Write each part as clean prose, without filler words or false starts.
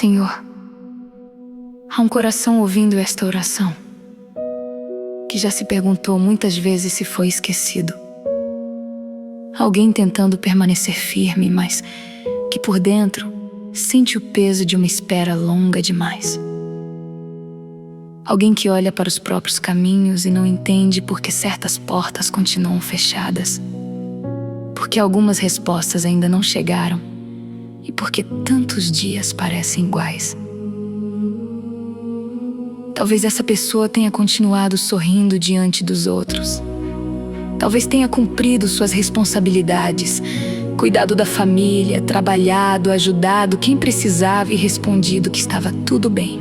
Senhor, há um coração ouvindo esta oração, que já se perguntou muitas vezes se foi esquecido. Alguém tentando permanecer firme, mas que por dentro sente o peso de uma espera longa demais. Alguém que olha para os próprios caminhos e não entende por que certas portas continuam fechadas, porque algumas respostas ainda não chegaram e porque tantos dias parecem iguais. Talvez essa pessoa tenha continuado sorrindo diante dos outros. Talvez tenha cumprido suas responsabilidades, cuidado da família, trabalhado, ajudado quem precisava e respondido que estava tudo bem.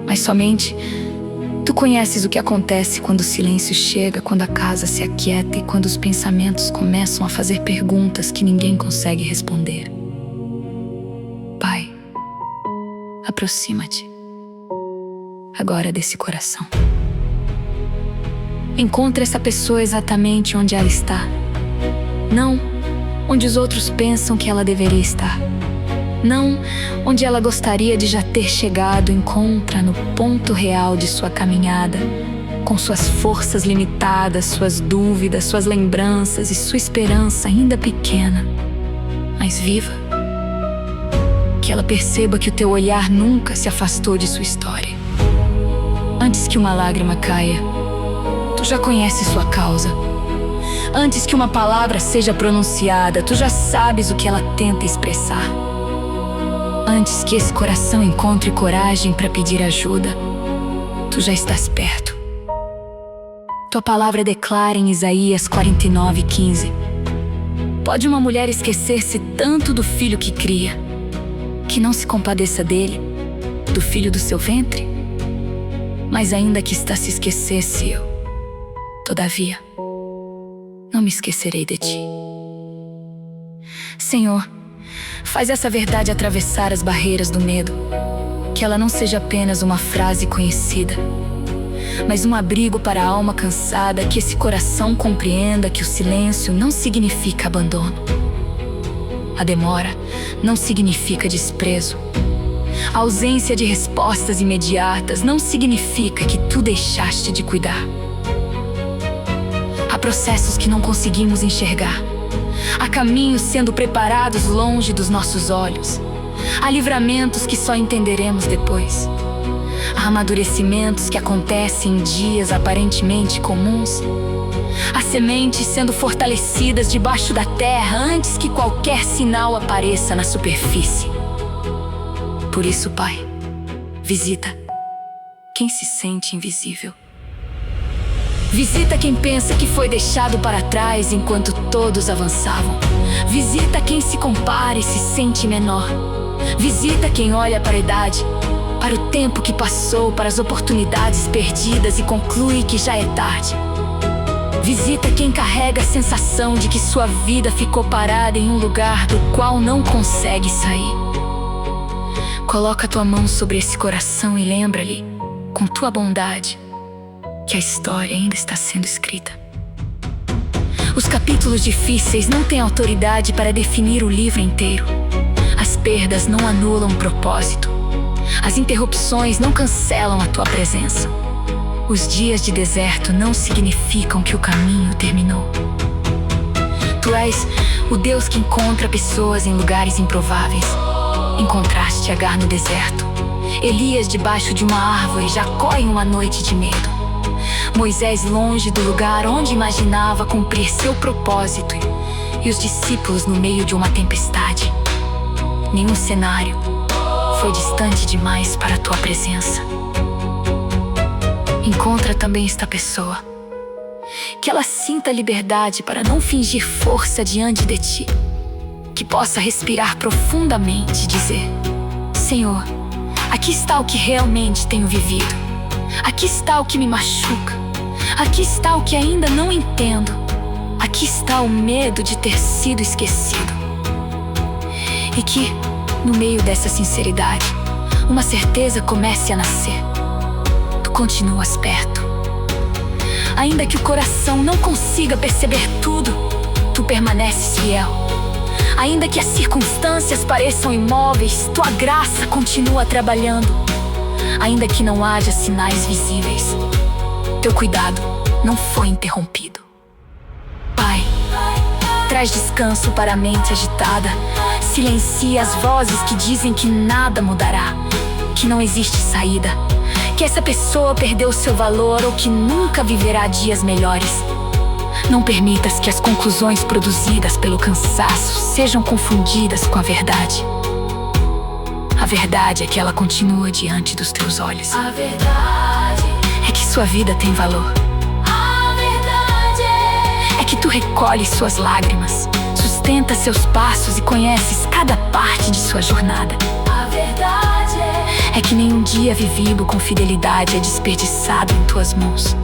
Mas somente tu conheces o que acontece quando o silêncio chega, quando a casa se aquieta e quando os pensamentos começam a fazer perguntas que ninguém consegue responder. Pai, aproxima-te agora desse coração. Encontre essa pessoa exatamente onde ela está. Não onde os outros pensam que ela deveria estar. Não onde ela gostaria de já ter chegado. Encontra no ponto real de sua caminhada, com suas forças limitadas, suas dúvidas, suas lembranças e sua esperança ainda pequena, mas viva. Que ela perceba que o teu olhar nunca se afastou de sua história. Antes que uma lágrima caia, tu já conheces sua causa. Antes que uma palavra seja pronunciada, tu já sabes o que ela tenta expressar. Antes que esse coração encontre coragem para pedir ajuda, tu já estás perto. Tua palavra declara em Isaías 49:15: pode uma mulher esquecer-se tanto do filho que cria, que não se compadeça dele, do filho do seu ventre? Mas ainda que está se esquecesse, eu, todavia, não me esquecerei de ti. Senhor, faz essa verdade atravessar as barreiras do medo, que ela não seja apenas uma frase conhecida, mas um abrigo para a alma cansada, que esse coração compreenda que o silêncio não significa abandono. A demora não significa desprezo. A ausência de respostas imediatas não significa que tu deixaste de cuidar. Há processos que não conseguimos enxergar. Há caminhos sendo preparados longe dos nossos olhos. Há livramentos que só entenderemos depois. Há amadurecimentos que acontecem em dias aparentemente comuns. Há sementes sendo fortalecidas debaixo da terra antes que qualquer sinal apareça na superfície. Por isso, Pai, visita quem se sente invisível. Visita quem pensa que foi deixado para trás enquanto todos avançavam. Visita quem se compara e se sente menor. Visita quem olha para a idade, para o tempo que passou, para as oportunidades perdidas e conclui que já é tarde. Visita quem carrega a sensação de que sua vida ficou parada em um lugar do qual não consegue sair. Coloca tua mão sobre esse coração e lembra-lhe, com tua bondade, que a história ainda está sendo escrita. Os capítulos difíceis não têm autoridade para definir o livro inteiro. As perdas não anulam o propósito. As interrupções não cancelam a tua presença. Os dias de deserto não significam que o caminho terminou. Tu és o Deus que encontra pessoas em lugares improváveis. Encontraste Agar no deserto, Elias debaixo de uma árvore, Jacó em uma noite de medo, Moisés longe do lugar onde imaginava cumprir seu propósito e os discípulos no meio de uma tempestade. Nenhum cenário foi distante demais para a tua presença. Encontra também esta pessoa, que ela sinta liberdade para não fingir força diante de ti, que possa respirar profundamente e dizer: Senhor, aqui está o que realmente tenho vivido. Aqui está o que me machuca. Aqui está o que ainda não entendo. Aqui está o medo de ter sido esquecido. E que, no meio dessa sinceridade, uma certeza comece a nascer. Tu continuas perto. Ainda que o coração não consiga perceber tudo, tu permaneces fiel. Ainda que as circunstâncias pareçam imóveis, tua graça continua trabalhando. Ainda que não haja sinais visíveis, teu cuidado não foi interrompido. Pai, traz descanso para a mente agitada. Silencia as vozes que dizem que nada mudará, que não existe saída, que essa pessoa perdeu seu valor ou que nunca viverá dias melhores. Não permitas que as conclusões produzidas pelo cansaço sejam confundidas com a verdade. A verdade é que ela continua diante dos teus olhos. A verdade é que sua vida tem valor. A verdade é que tu recolhes suas lágrimas, sustenta seus passos e conheces cada parte de sua jornada. A verdade é que nenhum dia vivido com fidelidade é desperdiçado em tuas mãos.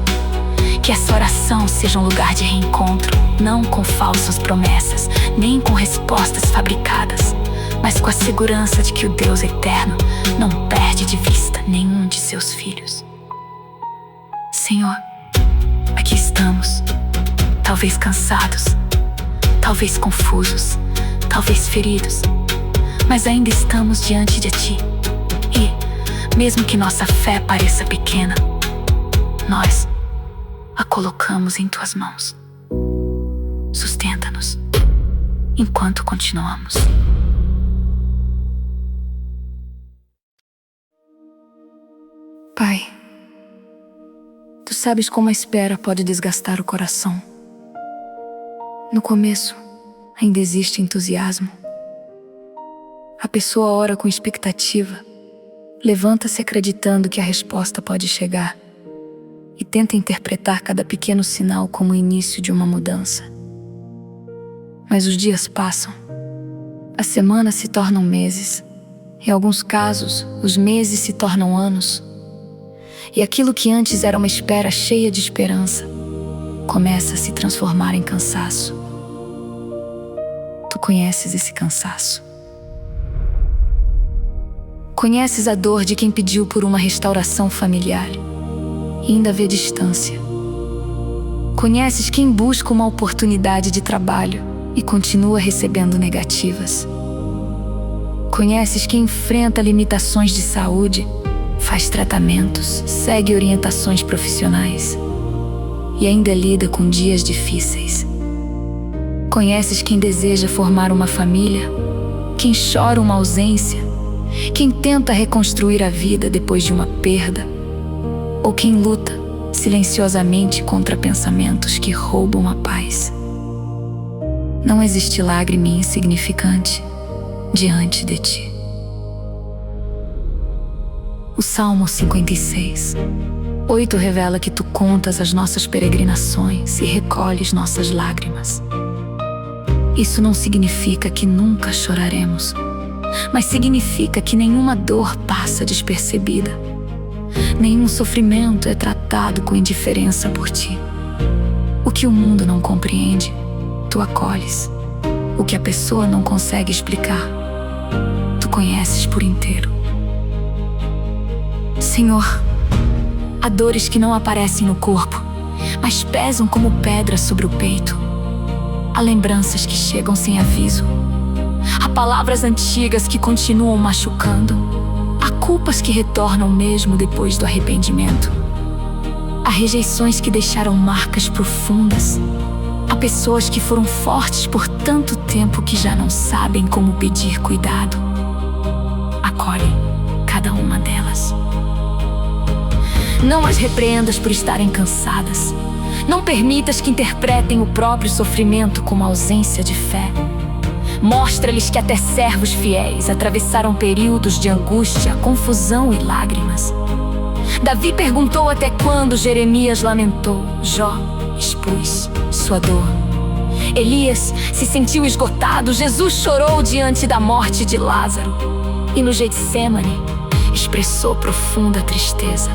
Que essa oração seja um lugar de reencontro, não com falsas promessas, nem com respostas fabricadas, mas com a segurança de que o Deus eterno não perde de vista nenhum de seus filhos. Senhor, aqui estamos, talvez cansados, talvez confusos, talvez feridos, mas ainda estamos diante de Ti. E, mesmo que nossa fé pareça pequena, nós a colocamos em Tuas mãos. Sustenta-nos enquanto continuamos. Pai, Tu sabes como a espera pode desgastar o coração. No começo, ainda existe entusiasmo. A pessoa ora com expectativa, levanta-se acreditando que a resposta pode chegar e tenta interpretar cada pequeno sinal como o início de uma mudança. Mas os dias passam, as semanas se tornam meses, em alguns casos, os meses se tornam anos, e aquilo que antes era uma espera cheia de esperança começa a se transformar em cansaço. Tu conheces esse cansaço. Conheces a dor de quem pediu por uma restauração familiar e ainda vê distância. Conheces quem busca uma oportunidade de trabalho e continua recebendo negativas. Conheces quem enfrenta limitações de saúde, faz tratamentos, segue orientações profissionais e ainda lida com dias difíceis. Conheces quem deseja formar uma família, quem chora uma ausência, quem tenta reconstruir a vida depois de uma perda, ou quem luta silenciosamente contra pensamentos que roubam a paz. Não existe lágrima insignificante diante de Ti. O Salmo 56:8 revela que Tu contas as nossas peregrinações e recolhes nossas lágrimas. Isso não significa que nunca choraremos, mas significa que nenhuma dor passa despercebida. Nenhum sofrimento é tratado com indiferença por Ti. O que o mundo não compreende, Tu acolhes. O que a pessoa não consegue explicar, Tu conheces por inteiro. Senhor, há dores que não aparecem no corpo, mas pesam como pedra sobre o peito. Há lembranças que chegam sem aviso. Há palavras antigas que continuam machucando. Há culpas que retornam mesmo depois do arrependimento. Há rejeições que deixaram marcas profundas. Há pessoas que foram fortes por tanto tempo que já não sabem como pedir cuidado. Acolhe cada uma delas. Não as repreendas por estarem cansadas. Não permitas que interpretem o próprio sofrimento como ausência de fé. Mostra-lhes que até servos fiéis atravessaram períodos de angústia, confusão e lágrimas. Davi perguntou até quando, Jeremias lamentou, Jó expôs sua dor. Elias se sentiu esgotado, Jesus chorou diante da morte de Lázaro. E no Getsêmani expressou profunda tristeza.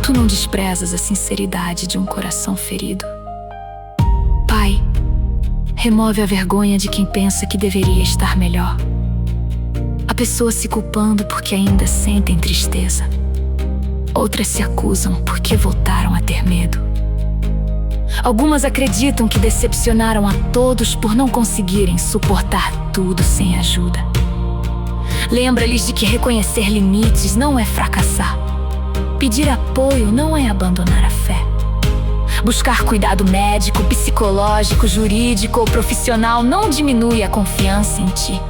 Tu não desprezas a sinceridade de um coração ferido. Pai, remove a vergonha de quem pensa que deveria estar melhor. Há pessoas se culpando porque ainda sentem tristeza. Outras se acusam porque voltaram a ter medo. Algumas acreditam que decepcionaram a todos por não conseguirem suportar tudo sem ajuda. Lembra-lhes de que reconhecer limites não é fracassar. Pedir apoio não é abandonar a fé. Buscar cuidado médico, psicológico, jurídico ou profissional não diminui a confiança em ti.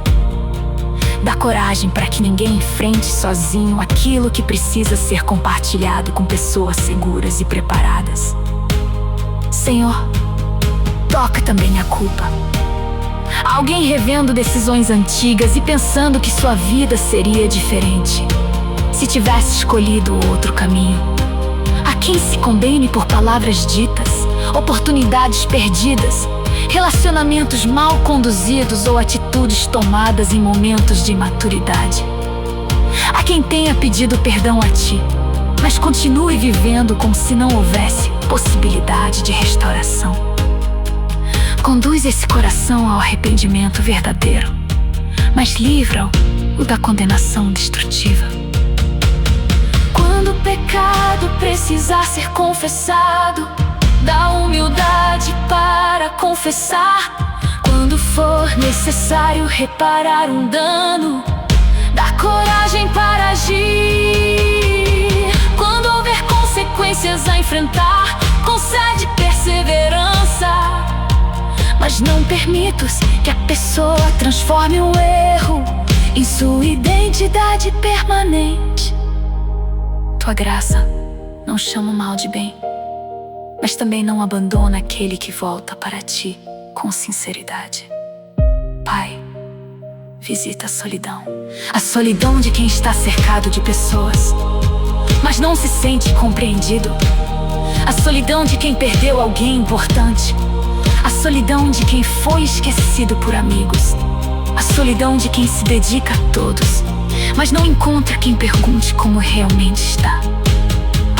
Dá coragem para que ninguém enfrente sozinho aquilo que precisa ser compartilhado com pessoas seguras e preparadas. Senhor, toca também a culpa. Alguém revendo decisões antigas e pensando que sua vida seria diferente se tivesse escolhido outro caminho. Há quem se condene por palavras ditas, oportunidades perdidas, relacionamentos mal conduzidos ou atitudes tomadas em momentos de imaturidade. Há quem tenha pedido perdão a ti, mas continue vivendo como se não houvesse possibilidade de restauração. Conduz esse coração ao arrependimento verdadeiro, mas livra-o da condenação destrutiva. Quando o pecado precisar ser confessado, dá humildade para confessar. Quando for necessário reparar um dano, dá coragem para agir. Quando houver consequências a enfrentar, concede perseverança. Mas não permitas que a pessoa transforme o erro em sua identidade permanente. Tua graça não chama o mal de bem, mas também não abandona aquele que volta para ti com sinceridade. Pai, visita a solidão de quem está cercado de pessoas, mas não se sente compreendido. A solidão de quem perdeu alguém importante. A solidão de quem foi esquecido por amigos. A solidão de quem se dedica a todos, mas não encontra quem pergunte como realmente está.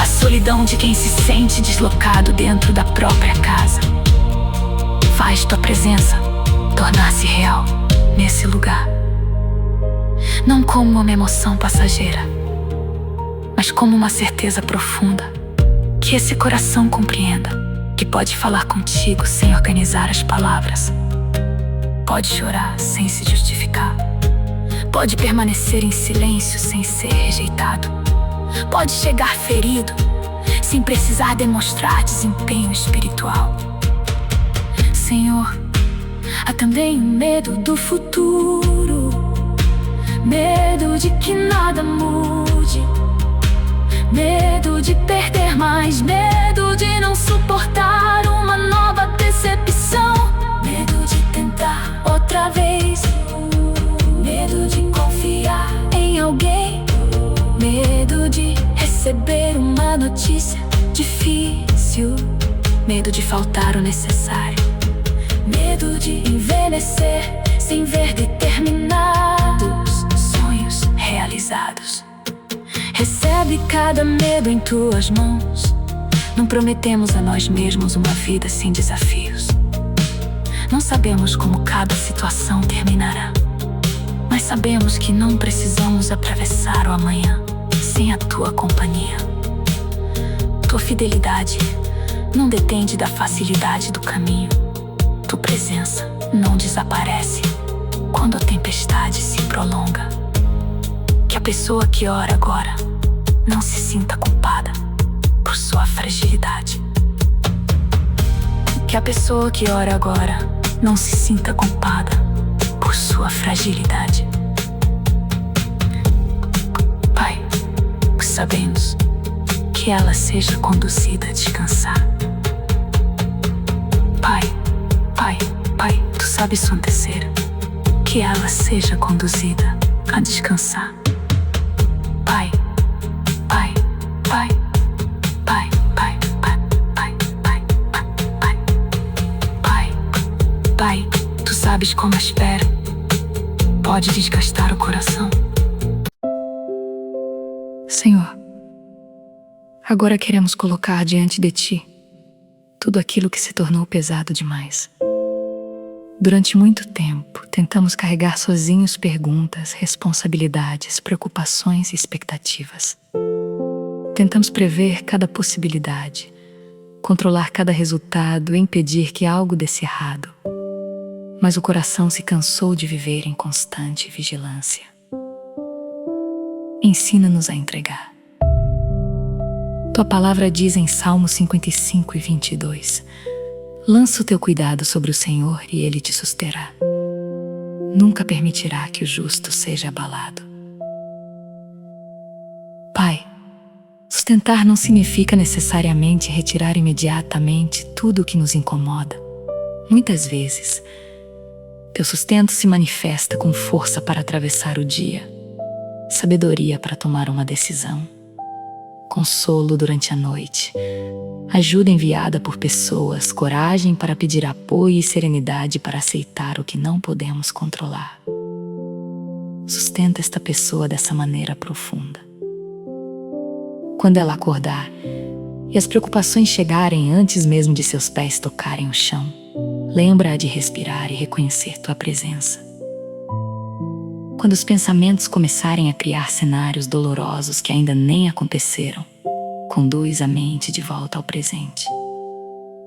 A solidão de quem se sente deslocado dentro da própria casa. Faz tua presença tornar-se real nesse lugar. Não como uma emoção passageira, mas como uma certeza profunda, que esse coração compreenda que pode falar contigo sem organizar as palavras. Pode chorar sem se justificar. Pode permanecer em silêncio sem ser rejeitado. Pode chegar ferido sem precisar demonstrar desempenho espiritual. Senhor, há também o medo do futuro, medo de que nada mude, medo de perder mais, medo de não suportar uma nova decepção, medo de tentar outra vez, medo de confiar em alguém, medo de receber uma notícia difícil, medo de faltar o necessário, medo de envelhecer sem ver determinados sonhos realizados. Recebe cada medo em tuas mãos. Não prometemos a nós mesmos uma vida sem desafios. Não sabemos como cada situação terminará, mas sabemos que não precisamos atravessar o amanhã sem a tua companhia. Tua fidelidade não depende da facilidade do caminho. Tua presença não desaparece quando a tempestade se prolonga. Que a pessoa que ora agora não se sinta culpada por sua fragilidade. Que a pessoa que ora agora não se sinta culpada por sua fragilidade. Pai, sabemos que ela seja conduzida a descansar. Pai, tu sabes acontecer. Que ela seja conduzida a descansar. Pai, tu sabes como a espera pode desgastar o coração. Senhor, agora queremos colocar diante de Ti tudo aquilo que se tornou pesado demais. Durante muito tempo, tentamos carregar sozinhos perguntas, responsabilidades, preocupações e expectativas. Tentamos prever cada possibilidade, controlar cada resultado e impedir que algo desse errado. Mas o coração se cansou de viver em constante vigilância. Ensina-nos a entregar. Tua palavra diz em Salmos 55 e 22: lança o teu cuidado sobre o Senhor e Ele te susterá. Nunca permitirá que o justo seja abalado. Pai, sustentar não significa necessariamente retirar imediatamente tudo o que nos incomoda. Muitas vezes, teu sustento se manifesta com força para atravessar o dia, sabedoria para tomar uma decisão, consolo durante a noite, ajuda enviada por pessoas, coragem para pedir apoio e serenidade para aceitar o que não podemos controlar. Sustenta esta pessoa dessa maneira profunda. Quando ela acordar e as preocupações chegarem antes mesmo de seus pés tocarem o chão, lembra-a de respirar e reconhecer tua presença. Quando os pensamentos começarem a criar cenários dolorosos que ainda nem aconteceram, conduz a mente de volta ao presente.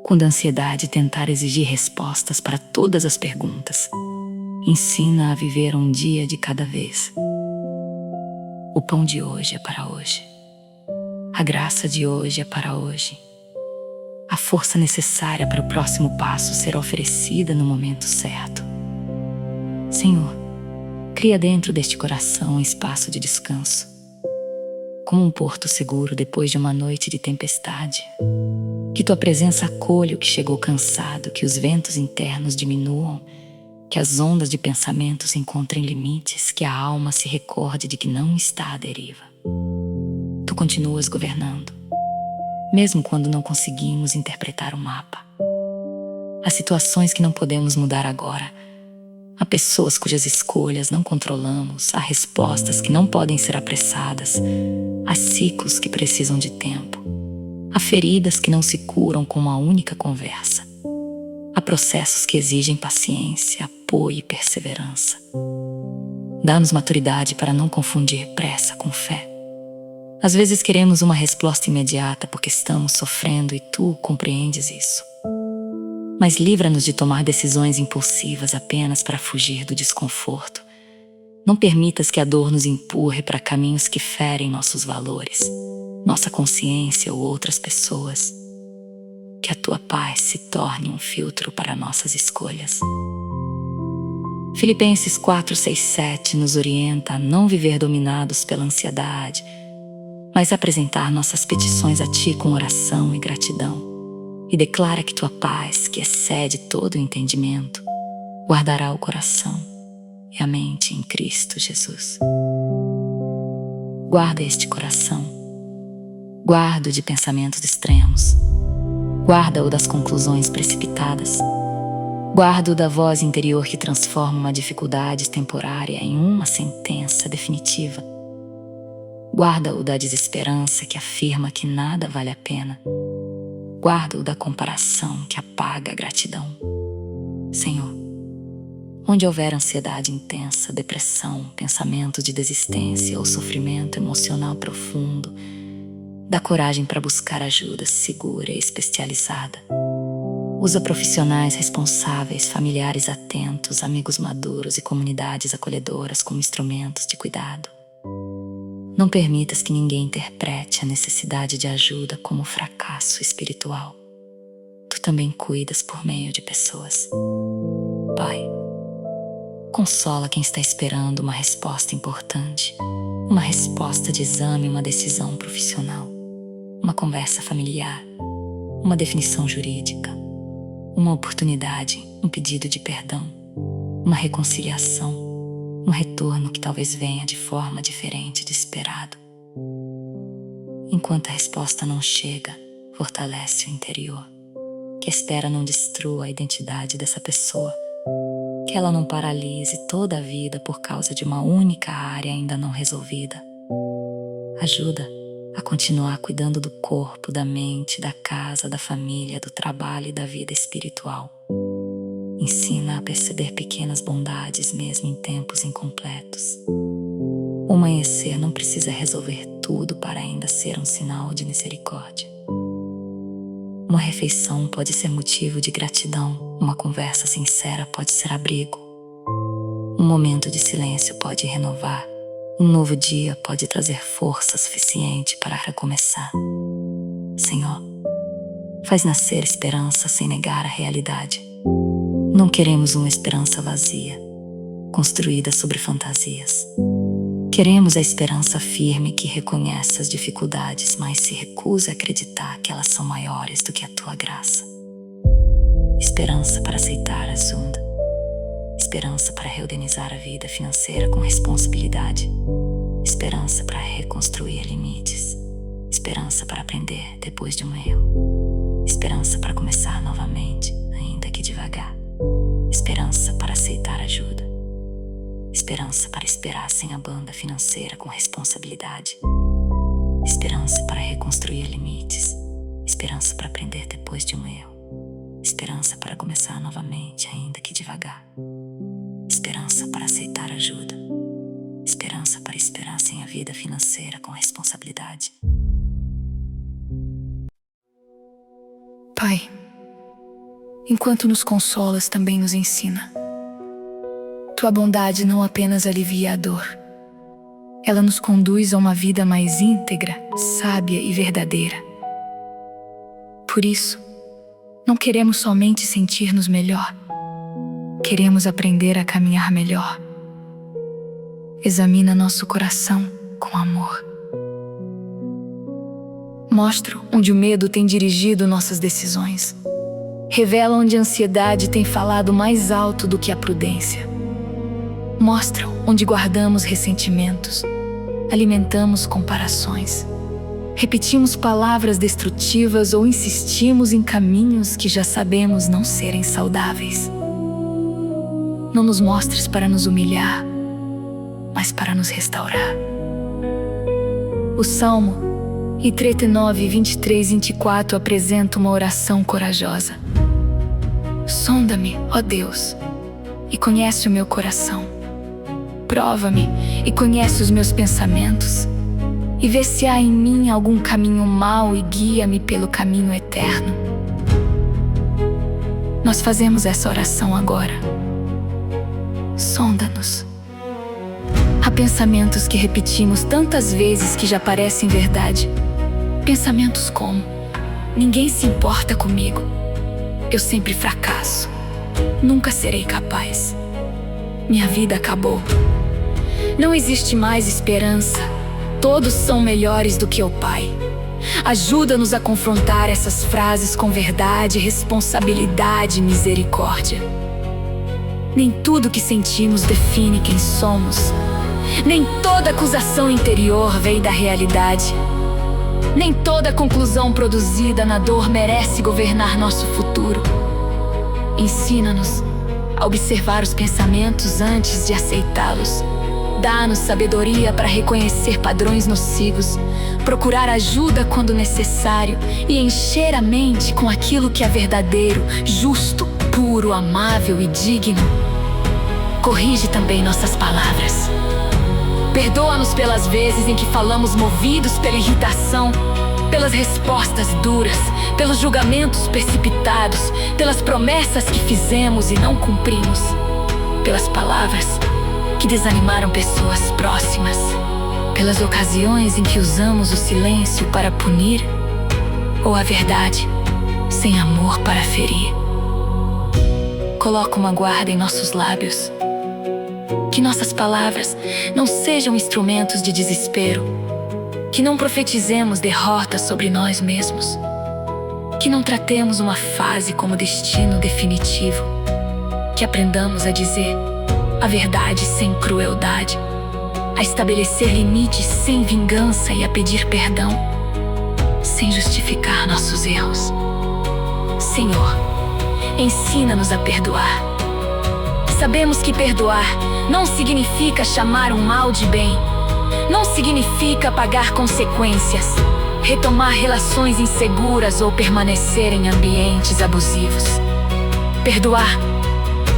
Quando a ansiedade tentar exigir respostas para todas as perguntas, ensina a viver um dia de cada vez. O pão de hoje é para hoje. A graça de hoje é para hoje. A força necessária para o próximo passo será oferecida no momento certo. Senhor, cria dentro deste coração um espaço de descanso, como um porto seguro depois de uma noite de tempestade. Que tua presença acolha o que chegou cansado, que os ventos internos diminuam, que as ondas de pensamentos encontrem limites, que a alma se recorde de que não está à deriva. Tu continuas governando, mesmo quando não conseguimos interpretar o mapa. Há situações que não podemos mudar agora. Há pessoas cujas escolhas não controlamos, há respostas que não podem ser apressadas, há ciclos que precisam de tempo, há feridas que não se curam com uma única conversa, há processos que exigem paciência, apoio e perseverança. Dá-nos maturidade para não confundir pressa com fé. Às vezes queremos uma resposta imediata porque estamos sofrendo e tu compreendes isso. Mas livra-nos de tomar decisões impulsivas apenas para fugir do desconforto. Não permitas que a dor nos empurre para caminhos que ferem nossos valores, nossa consciência ou outras pessoas. Que a tua paz se torne um filtro para nossas escolhas. Filipenses 4, 6, 7 nos orienta a não viver dominados pela ansiedade, mas apresentar nossas petições a ti com oração e gratidão. E declara que tua paz, que excede todo o entendimento, guardará o coração e a mente em Cristo Jesus. Guarda este coração. Guarda-o de pensamentos extremos. Guarda-o das conclusões precipitadas. Guarda-o da voz interior que transforma uma dificuldade temporária em uma sentença definitiva. Guarda-o da desesperança que afirma que nada vale a pena. Guarda-o da comparação que apaga a gratidão. Senhor, onde houver ansiedade intensa, depressão, pensamentos de desistência ou sofrimento emocional profundo, dá coragem para buscar ajuda segura e especializada. Usa profissionais responsáveis, familiares atentos, amigos maduros e comunidades acolhedoras como instrumentos de cuidado. Não permitas que ninguém interprete a necessidade de ajuda como fracasso espiritual. Tu também cuidas por meio de pessoas. Pai, consola quem está esperando uma resposta importante, uma resposta de exame, uma decisão profissional, uma conversa familiar, uma definição jurídica, uma oportunidade, um pedido de perdão, uma reconciliação, um retorno que talvez venha de forma diferente de esperado. Enquanto a resposta não chega, fortalece o interior. Que a espera não destrua a identidade dessa pessoa. Que ela não paralise toda a vida por causa de uma única área ainda não resolvida. Ajuda a continuar cuidando do corpo, da mente, da casa, da família, do trabalho e da vida espiritual. Ensina a perceber pequenas bondades mesmo em tempos incompletos. O amanhecer não precisa resolver tudo para ainda ser um sinal de misericórdia. Uma refeição pode ser motivo de gratidão, uma conversa sincera pode ser abrigo. Um momento de silêncio pode renovar. Um novo dia pode trazer força suficiente para recomeçar. Senhor, faz nascer esperança sem negar a realidade. Não queremos uma esperança vazia, construída sobre fantasias. Queremos a esperança firme que reconhece as dificuldades, mas se recusa a acreditar que elas são maiores do que a tua graça. Esperança para aceitar a ajuda. Esperança para reorganizar a vida financeira com responsabilidade. Esperança para reconstruir limites. Esperança para aprender depois de um erro. Esperança para começar novamente, ainda que devagar. Esperança para aceitar ajuda. Esperança para esperar sem a banda financeira com responsabilidade. Esperança para reconstruir limites. Esperança para aprender depois de um erro. Esperança para começar novamente, ainda que devagar. Esperança para aceitar ajuda. Esperança para esperar sem a vida financeira com responsabilidade. Pai, enquanto nos consolas, também nos ensina. Tua bondade não apenas alivia a dor, ela nos conduz a uma vida mais íntegra, sábia e verdadeira. Por isso, não queremos somente sentir-nos melhor, queremos aprender a caminhar melhor. Examina nosso coração com amor. Mostra onde o medo tem dirigido nossas decisões. Revela onde a ansiedade tem falado mais alto do que a prudência. Mostra onde guardamos ressentimentos, alimentamos comparações, repetimos palavras destrutivas ou insistimos em caminhos que já sabemos não serem saudáveis. Não nos mostres para nos humilhar, mas para nos restaurar. O Salmo 39, 23 e 24 apresenta uma oração corajosa. Sonda-me, ó Deus, e conhece o meu coração. Prova-me e conhece os meus pensamentos, e vê se há em mim algum caminho mau e guia-me pelo caminho eterno. Nós fazemos essa oração agora. Sonda-nos. Há pensamentos que repetimos tantas vezes que já parecem verdade. Pensamentos como: ninguém se importa comigo, eu sempre fracasso, nunca serei capaz, minha vida acabou, não existe mais esperança, todos são melhores do que o Pai. Ajuda-nos a confrontar essas frases com verdade, responsabilidade e misericórdia. Nem tudo que sentimos define quem somos. Nem toda acusação interior vem da realidade. Nem toda conclusão produzida na dor merece governar nosso futuro. Ensina-nos a observar os pensamentos antes de aceitá-los. Dá-nos sabedoria para reconhecer padrões nocivos, procurar ajuda quando necessário e encher a mente com aquilo que é verdadeiro, justo, puro, amável e digno. Corrige também nossas palavras. Perdoa-nos pelas vezes em que falamos movidos pela irritação, pelas respostas duras, pelos julgamentos precipitados, pelas promessas que fizemos e não cumprimos, pelas palavras que desanimaram pessoas próximas, pelas ocasiões em que usamos o silêncio para punir ou a verdade sem amor para ferir. Coloca uma guarda em nossos lábios. Que nossas palavras não sejam instrumentos de desespero. Que não profetizemos derrota sobre nós mesmos. Que não tratemos uma fase como destino definitivo. Que aprendamos a dizer a verdade sem crueldade, a estabelecer limites sem vingança e a pedir perdão, sem justificar nossos erros. Senhor, ensina-nos a perdoar. Sabemos que perdoar não significa chamar um mal de bem, não significa pagar consequências, retomar relações inseguras ou permanecer em ambientes abusivos. Perdoar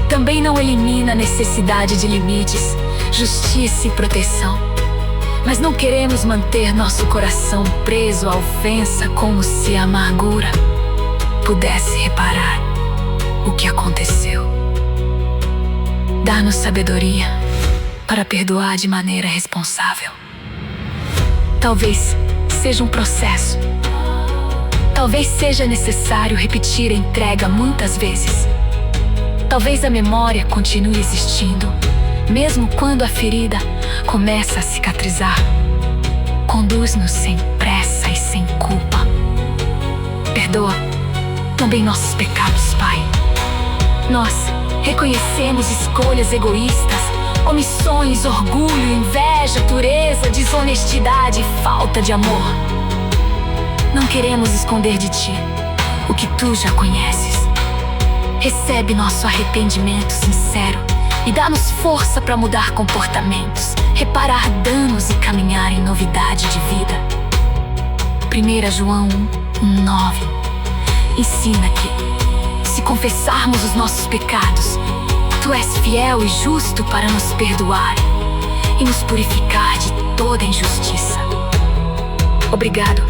também não elimina a necessidade de limites, justiça e proteção. Mas não queremos manter nosso coração preso à ofensa como se a amargura, pudesse reparar o que aconteceu. Dá-nos sabedoria para perdoar de maneira responsável. Talvez seja um processo. Talvez seja necessário repetir a entrega muitas vezes. Talvez a memória continue existindo, mesmo quando a ferida começa a cicatrizar. Conduz-nos sem pressa e sem culpa. Perdoa também nossos pecados, Pai. Nós reconhecemos escolhas egoístas, omissões, orgulho, inveja, dureza, desonestidade e falta de amor. Não queremos esconder de Ti o que Tu já conheces. Recebe nosso arrependimento sincero e dá-nos força para mudar comportamentos, reparar danos e caminhar em novidade de vida. 1 João 1:9 ensina que, se confessarmos os nossos pecados, Tu és fiel e justo para nos perdoar e nos purificar de toda injustiça. Obrigado,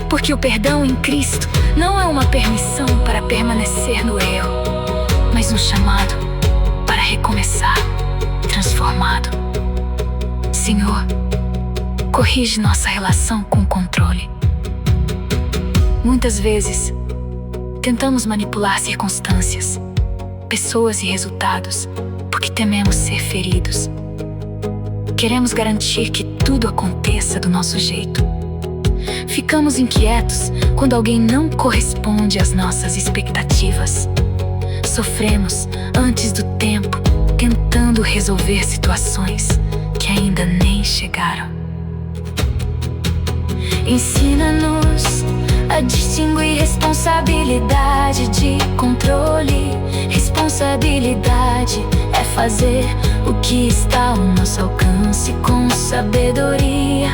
porque o perdão em Cristo não é uma permissão para permanecer no erro, mas um chamado para recomeçar, transformado. Senhor, corrige nossa relação com o controle. Muitas vezes, tentamos manipular circunstâncias, pessoas e resultados, porque tememos ser feridos. Queremos garantir que tudo aconteça do nosso jeito. Ficamos inquietos quando alguém não corresponde às nossas expectativas. Sofremos antes do tempo, tentando resolver situações que ainda nem chegaram. Ensina-nos a distinguir responsabilidade de controle. Responsabilidade é fazer o que está ao nosso alcance com sabedoria.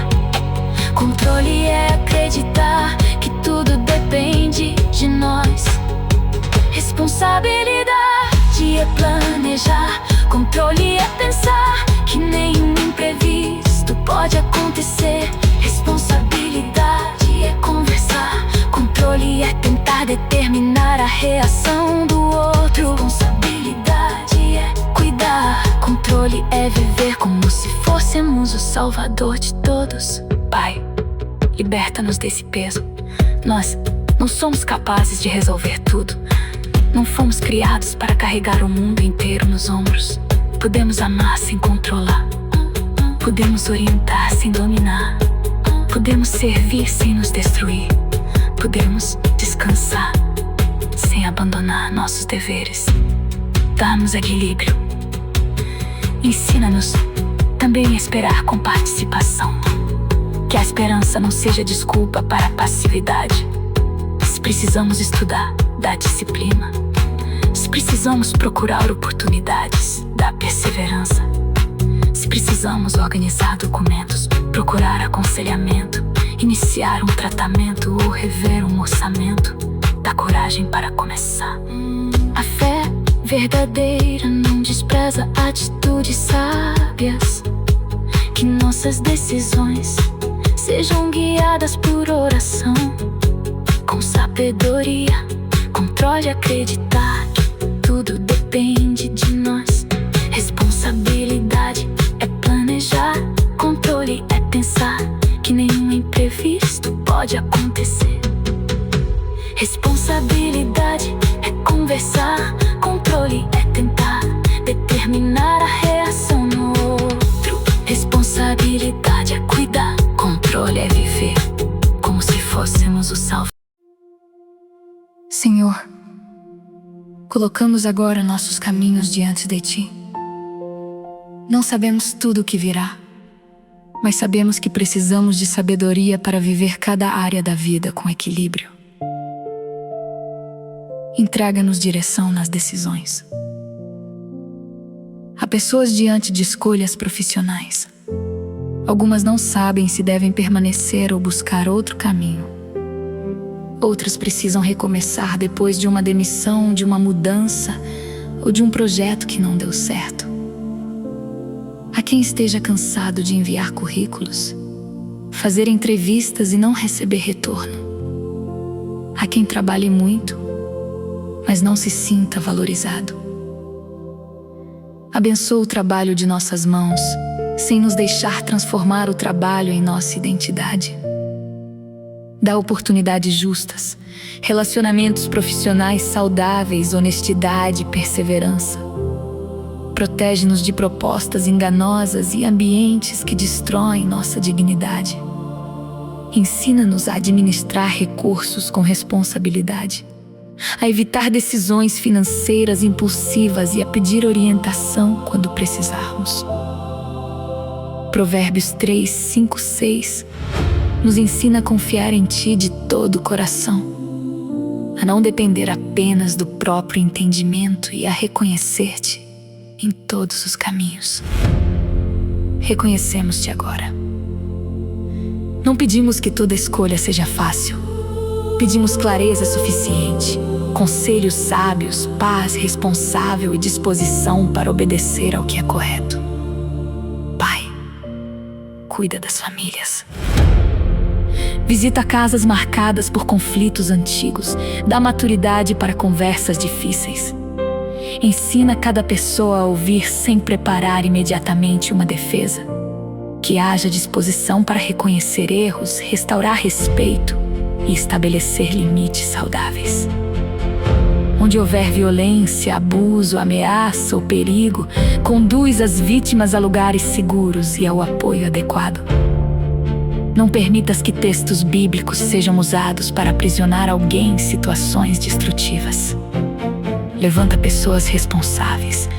Controle é acreditar que tudo depende de nós. Responsabilidade é planejar. Controle é pensar que nenhum imprevisto pode acontecer. Responsabilidade é conversar. Controle é tentar determinar a reação do outro. Responsabilidade é cuidar. Controle é viver como se fôssemos o salvador de todos. Pai, liberta-nos desse peso. Nós não somos capazes de resolver tudo. Não fomos criados para carregar o mundo inteiro nos ombros. Podemos amar sem controlar. Podemos orientar sem dominar. Podemos servir sem nos destruir. Podemos descansar sem abandonar nossos deveres. Dá-nos equilíbrio. Ensina-nos também a esperar com participação. Que a esperança não seja desculpa para a passividade. Se precisamos estudar, dá disciplina. Se precisamos procurar oportunidades, dá perseverança. Se precisamos organizar documentos, procurar aconselhamento, iniciar um tratamento ou rever um orçamento, dá coragem para começar. A fé verdadeira não despreza atitudes sábias. Que nossas decisões sejam guiadas por oração, com sabedoria. Controle acreditar que tudo depende de nós. Responsabilidade é planejar. Controle é pensar que nenhum imprevisto pode acontecer. Responsabilidade é conversar. Controle é tentar determinar a reação no outro. Responsabilidade é cuidar. Controle é viver como se fôssemos o salvador. Senhor, colocamos agora nossos caminhos diante de Ti. Não sabemos tudo o que virá, mas sabemos que precisamos de sabedoria para viver cada área da vida com equilíbrio. Entrega-nos direção nas decisões. Há pessoas diante de escolhas profissionais. Algumas não sabem se devem permanecer ou buscar outro caminho. Outras precisam recomeçar depois de uma demissão, de uma mudança ou de um projeto que não deu certo. Há quem esteja cansado de enviar currículos, fazer entrevistas e não receber retorno. Há quem trabalhe muito, mas não se sinta valorizado. Abençoa o trabalho de nossas mãos, sem nos deixar transformar o trabalho em nossa identidade. Dá oportunidades justas, relacionamentos profissionais saudáveis, honestidade e perseverança. Protege-nos de propostas enganosas e ambientes que destroem nossa dignidade. Ensina-nos a administrar recursos com responsabilidade, a evitar decisões financeiras impulsivas e a pedir orientação quando precisarmos. Provérbios 3, 5, 6 nos ensina a confiar em Ti de todo o coração, a não depender apenas do próprio entendimento e a reconhecer-Te em todos os caminhos. Reconhecemos-Te agora. Não pedimos que toda escolha seja fácil. Pedimos clareza suficiente, conselhos sábios, paz responsável e disposição para obedecer ao que é correto. Pai, cuida das famílias. Visita casas marcadas por conflitos antigos, dá maturidade para conversas difíceis. Ensina cada pessoa a ouvir sem preparar imediatamente uma defesa. Que haja disposição para reconhecer erros, restaurar respeito e estabelecer limites saudáveis. Onde houver violência, abuso, ameaça ou perigo, conduz as vítimas a lugares seguros e ao apoio adequado. Não permitas que textos bíblicos sejam usados para aprisionar alguém em situações destrutivas. Levanta pessoas responsáveis,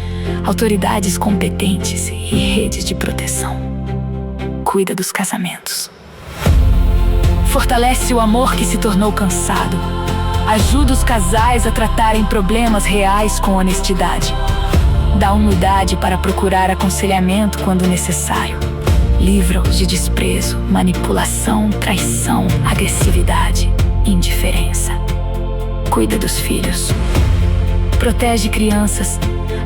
autoridades competentes e redes de proteção. Cuida dos casamentos. Fortalece o amor que se tornou cansado. Ajuda os casais a tratarem problemas reais com honestidade. Dá humildade para procurar aconselhamento quando necessário. Livra-os de desprezo, manipulação, traição, agressividade e indiferença. Cuida dos filhos. Protege crianças,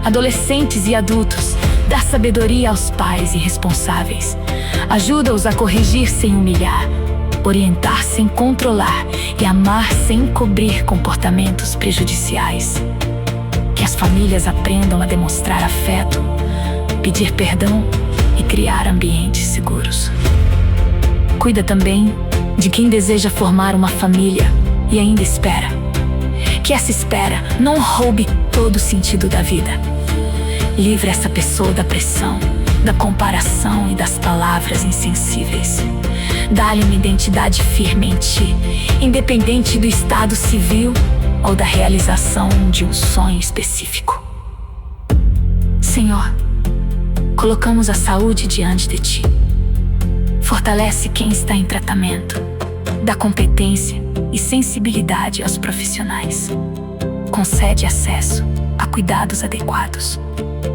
adolescentes e adultos. Dá sabedoria aos pais irresponsáveis. Ajuda-os a corrigir sem humilhar, orientar sem controlar e amar sem encobrir comportamentos prejudiciais. Que as famílias aprendam a demonstrar afeto, pedir perdão e criar ambientes seguros. Cuida também de quem deseja formar uma família e ainda espera. Que essa espera não roube todo o sentido da vida. Livre essa pessoa da pressão, da comparação e das palavras insensíveis. Dá-lhe uma identidade firme em Ti, independente do estado civil ou da realização de um sonho específico. Senhor, colocamos a saúde diante de Ti. Fortalece quem está em tratamento. Dá competência e sensibilidade aos profissionais. Concede acesso a cuidados adequados.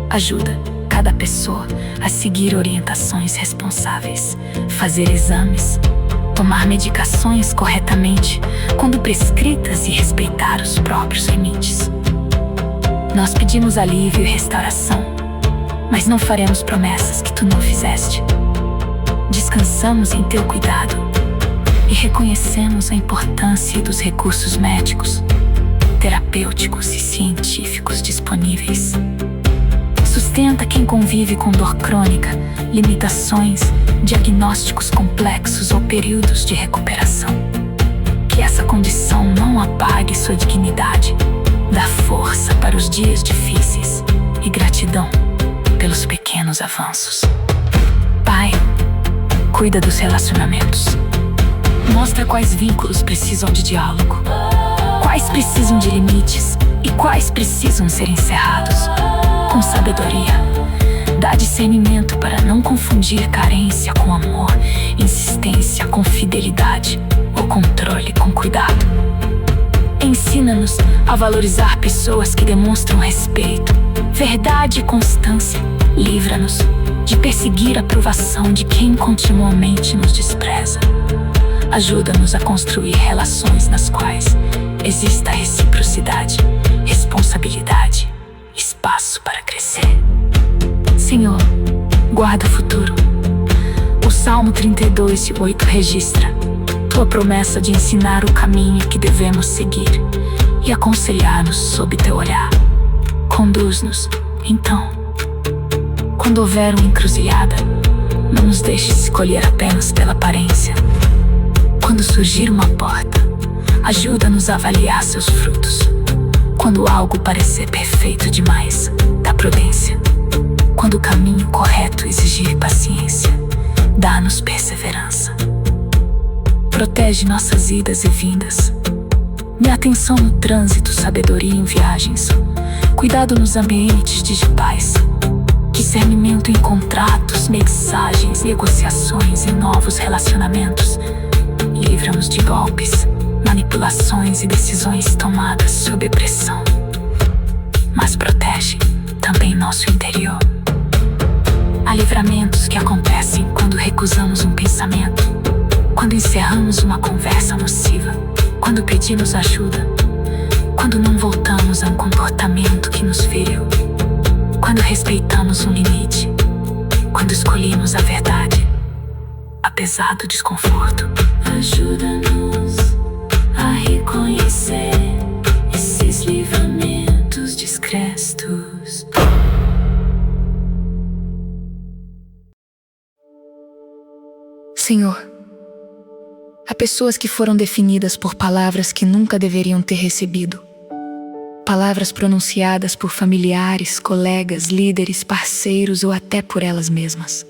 Ajuda cada pessoa a seguir orientações responsáveis, fazer exames, tomar medicações corretamente quando prescritas e respeitar os próprios limites. Nós pedimos alívio e restauração, mas não faremos promessas que Tu não fizeste. Descansamos em Teu cuidado e reconhecemos a importância dos recursos médicos, terapêuticos e científicos disponíveis. Sustenta quem convive com dor crônica, limitações, diagnósticos complexos ou períodos de recuperação. Que essa condição não apague sua dignidade. Dá força para os dias difíceis e gratidão pelos pequenos avanços. Pai, cuida dos relacionamentos. Mostra quais vínculos precisam de diálogo, quais precisam de limites e quais precisam ser encerrados. Com sabedoria, dá discernimento para não confundir carência com amor, insistência com fidelidade ou controle com cuidado. Ensina-nos a valorizar pessoas que demonstram respeito, verdade e constância. Livra-nos de perseguir a aprovação de quem continuamente nos despreza. Ajuda-nos a construir relações nas quais exista reciprocidade, responsabilidade, espaço para crescer. Senhor, guarda o futuro. O Salmo 32:8 registra Tua promessa de ensinar o caminho que devemos seguir e e aconselhar-nos sob teu olhar. Conduz-nos, então, quando houver uma encruzilhada, não nos deixes escolher apenas pela aparência. Quando surgir uma porta, ajuda-nos a avaliar seus frutos. Quando algo parecer perfeito demais, dá prudência. Quando o caminho correto exigir paciência, dá-nos perseverança. Protege nossas idas e vindas. Dê atenção no trânsito, sabedoria em viagens. Cuidado nos ambientes digitais. Discernimento em contratos, mensagens, negociações e novos relacionamentos. Livra-nos de golpes, manipulações e decisões tomadas sob pressão. Mas protege também nosso interior. Há livramentos que acontecem quando recusamos um pensamento, quando encerramos uma conversa nociva, quando pedimos ajuda, quando não voltamos a um comportamento que nos feriu, quando respeitamos um limite, quando escolhemos a verdade, apesar do desconforto. Ajuda-nos a reconhecer esses livramentos discretos. Senhor, há pessoas que foram definidas por palavras que nunca deveriam ter recebido. Palavras pronunciadas por familiares, colegas, líderes, parceiros ou até por elas mesmas.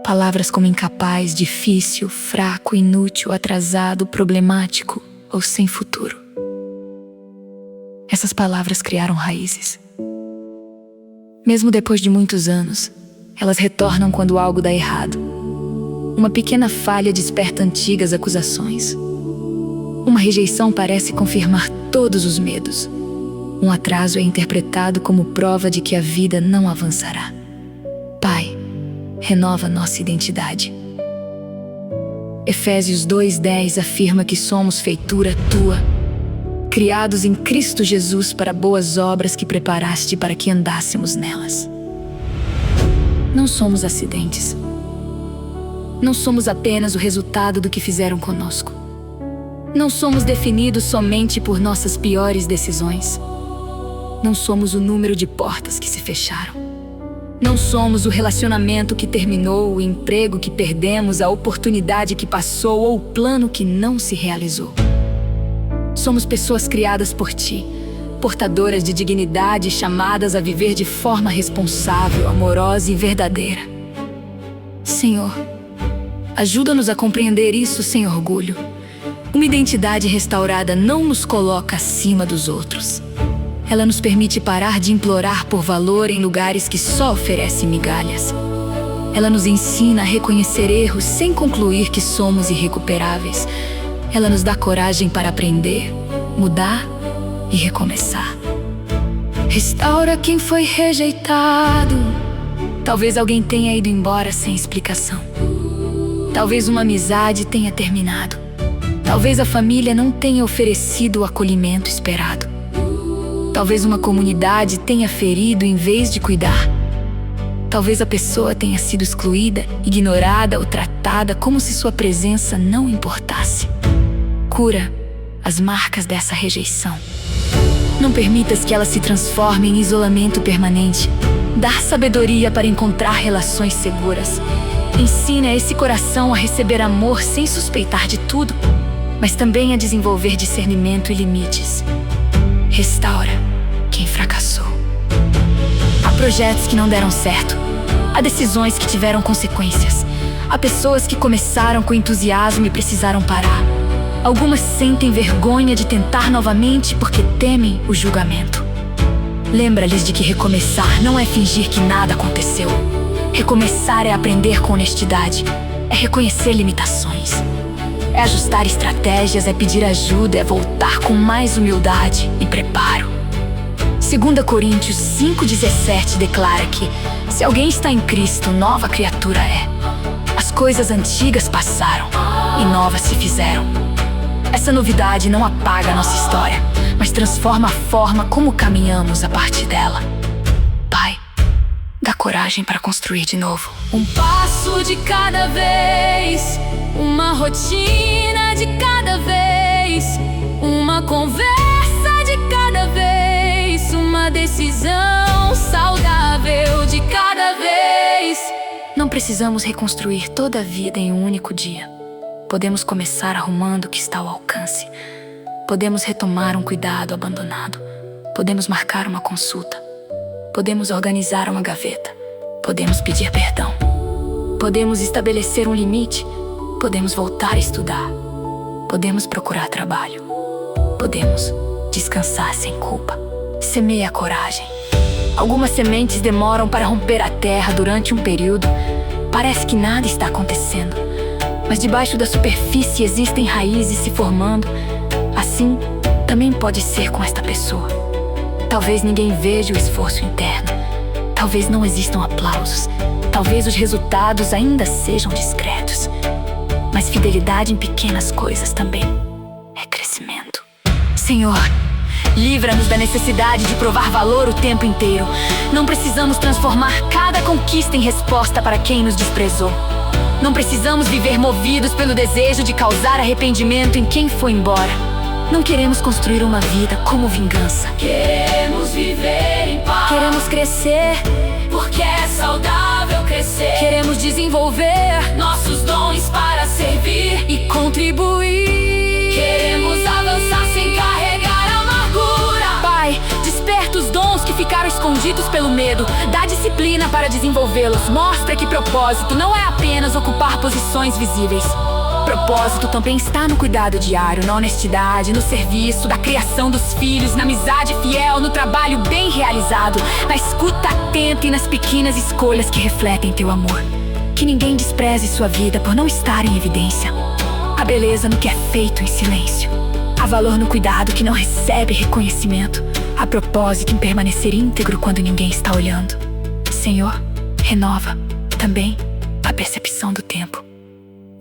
Palavras como incapaz, difícil, fraco, inútil, atrasado, problemático ou sem futuro. Essas palavras criaram raízes. Mesmo depois de muitos anos, elas retornam quando algo dá errado. Uma pequena falha desperta antigas acusações. Uma rejeição parece confirmar todos os medos. Um atraso é interpretado como prova de que a vida não avançará. Pai, renova nossa identidade. Efésios 2:10 afirma que somos feitura tua, criados em Cristo Jesus para boas obras que preparaste para que andássemos nelas. Não somos acidentes. Não somos apenas o resultado do que fizeram conosco. Não somos definidos somente por nossas piores decisões. Não somos o número de portas que se fecharam. Não somos o relacionamento que terminou, o emprego que perdemos, a oportunidade que passou ou o plano que não se realizou. Somos pessoas criadas por Ti, portadoras de dignidade, chamadas a viver de forma responsável, amorosa e verdadeira. Senhor, ajuda-nos a compreender isso sem orgulho. Uma identidade restaurada não nos coloca acima dos outros. Ela nos permite parar de implorar por valor em lugares que só oferecem migalhas. Ela nos ensina a reconhecer erros sem concluir que somos irrecuperáveis. Ela nos dá coragem para aprender, mudar e recomeçar. Restaura quem foi rejeitado. Talvez alguém tenha ido embora sem explicação. Talvez uma amizade tenha terminado. Talvez a família não tenha oferecido o acolhimento esperado. Talvez uma comunidade tenha ferido em vez de cuidar. Talvez a pessoa tenha sido excluída, ignorada ou tratada como se sua presença não importasse. Cura as marcas dessa rejeição. Não permitas que ela se transforme em isolamento permanente. Dá sabedoria para encontrar relações seguras. Ensina esse coração a receber amor sem suspeitar de tudo, mas também a desenvolver discernimento e limites. Restaura quem fracassou. Há projetos que não deram certo. Há decisões que tiveram consequências. Há pessoas que começaram com entusiasmo e precisaram parar. Algumas sentem vergonha de tentar novamente porque temem o julgamento. Lembra-lhes de que recomeçar não é fingir que nada aconteceu. Recomeçar é aprender com honestidade. É reconhecer limitações. É ajustar estratégias, é pedir ajuda, é voltar com mais humildade e preparo. 2 Coríntios 5,17 declara que, se alguém está em Cristo, nova criatura é. As coisas antigas passaram e novas se fizeram. Essa novidade não apaga a nossa história, mas transforma a forma como caminhamos a partir dela. Pai, dá coragem para construir de novo. Um passo de cada vez, uma rotina de cada vez, uma conversa vez, uma decisão saudável de cada vez. Não precisamos reconstruir toda a vida em um único dia. Podemos começar arrumando o que está ao alcance. Podemos retomar um cuidado abandonado. Podemos marcar uma consulta. Podemos organizar uma gaveta. Podemos pedir perdão. Podemos estabelecer um limite. Podemos voltar a estudar. Podemos procurar trabalho. Podemos descansar sem culpa. Semeie a coragem. Algumas sementes demoram para romper a terra durante um período. Parece que nada está acontecendo, mas debaixo da superfície existem raízes se formando. Assim, também pode ser com esta pessoa. Talvez ninguém veja o esforço interno. Talvez não existam aplausos. Talvez os resultados ainda sejam discretos. Mas fidelidade em pequenas coisas também é crescimento. Senhor, livra-nos da necessidade de provar valor o tempo inteiro. Não precisamos transformar cada conquista em resposta para quem nos desprezou. Não precisamos viver movidos pelo desejo de causar arrependimento em quem foi embora. Não queremos construir uma vida como vingança. Queremos viver em paz. Queremos crescer, porque é saudável crescer. queremos desenvolver Nossos dons para servir. e contribuir. Queremos avançar sem carregar amargura. Pai, desperta os dons que ficaram escondidos pelo medo. Dá disciplina para desenvolvê-los. Mostra que propósito não é apenas ocupar posições visíveis. Propósito também está no cuidado diário, na honestidade, no serviço, da criação dos filhos, na amizade fiel, no trabalho bem realizado, na escuta atenta e nas pequenas escolhas que refletem teu amor. Que ninguém despreze sua vida por não estar em evidência. Há beleza no que é feito em silêncio. Há valor no cuidado que não recebe reconhecimento. Há propósito em permanecer íntegro quando ninguém está olhando. Senhor, renova também a percepção do tempo.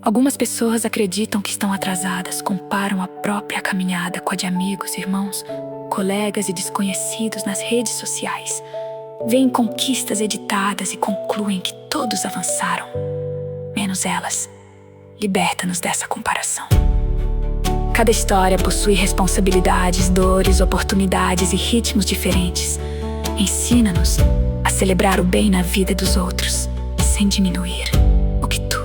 Algumas pessoas acreditam que estão atrasadas, comparam a própria caminhada com a de amigos, irmãos, colegas e desconhecidos nas redes sociais. Veem conquistas editadas e concluem que todos avançaram, menos elas. Liberta-nos dessa comparação. Cada história possui responsabilidades, dores, oportunidades e ritmos diferentes. Ensina-nos a celebrar o bem na vida dos outros, sem diminuir o que tu